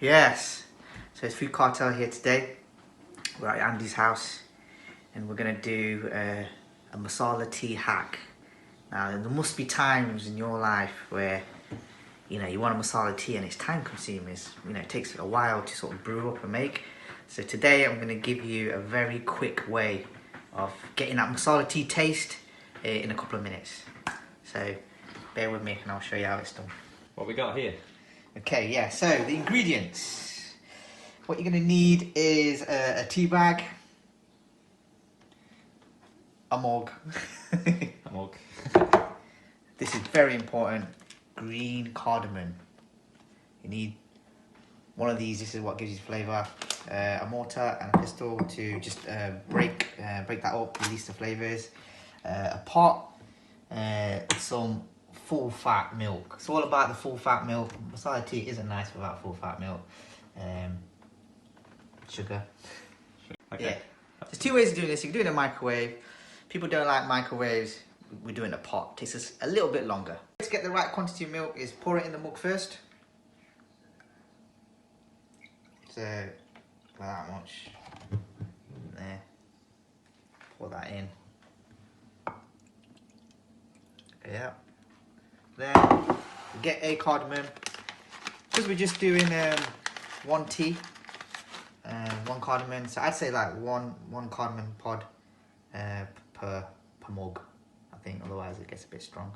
Yes, so it's Food Cartel here today. We're at Andy's house and we're going to do a masala tea hack. Now there must be times in your life where you want a masala tea and it's time consuming. It takes a while to sort of brew up and make. So today I'm going to give you a very quick way of getting that masala tea taste in a couple of minutes. So bear with me and I'll show you how it's done. What we got here? Okay, yeah, so the ingredients. What you're going to need is a tea bag, a mug. A mug. This is very important. Green cardamom. You need one of these. This is what gives you flavour. A mortar and a pestle to just break that up, release the flavours. A pot, some full fat milk. It's all about the full fat milk. Masala tea isn't nice without full fat milk. Sugar. Okay. Yeah. There's two ways of doing this. You can do it in a microwave. People don't like microwaves. We do it in a pot. It takes us a little bit longer. Let's get the right quantity of milk is pour it in the mug first. So, like that much. There. Pour that in. Yeah. Then we get a cardamom. Because we're just doing one tea, one cardamom. So I'd say like one cardamom pod per mug. I think otherwise it gets a bit strong.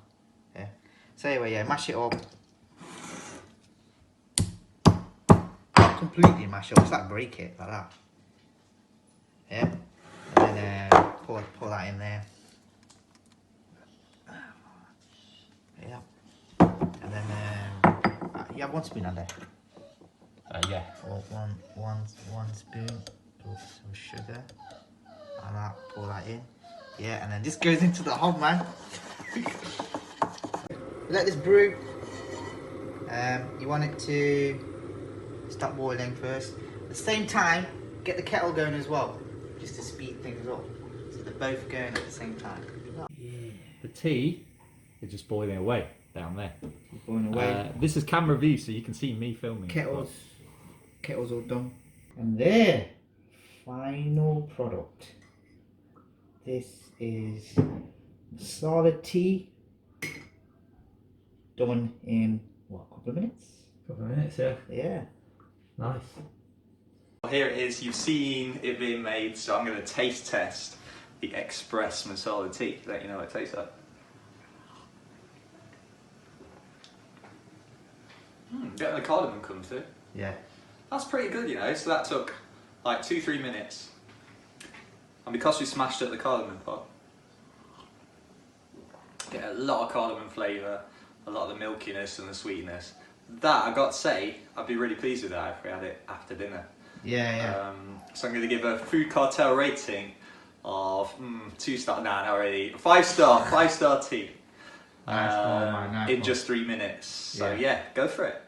Yeah. So anyway, yeah, mash it up. Not completely mash it up, just like break it like that. Yeah. And then pour that in there. Yeah. And then you have one spoon on there. Yeah. Or one spoon of some sugar. And that, pour that in. Yeah, and then this goes into the hob, man. Let this brew. You want it to start boiling first. At the same time, get the kettle going as well, just to speed things up. So they're both going at the same time. Yeah. The tea is just boiling away down there. Boiling away. This is camera view, so you can see me filming. Kettle's all done. And there, final product. This is masala tea done in what, a couple of minutes? Couple of minutes, yeah. Yeah. Nice. Here it is. You've seen it being made, so I'm going to taste test the express masala tea. Let you know what it tastes like. Getting the cardamom come through. Yeah. That's pretty good, So that took like 2-3 minutes. And because we smashed up the cardamom pot, get a lot of cardamom flavour, a lot of the milkiness and the sweetness. That, I got to say, I'd be really pleased with that if we had it after dinner. Yeah. So I'm going to give a Food Cartel rating of 2-star, not really, 5-star tea. Nice. In just 3 minutes. So yeah, go for it.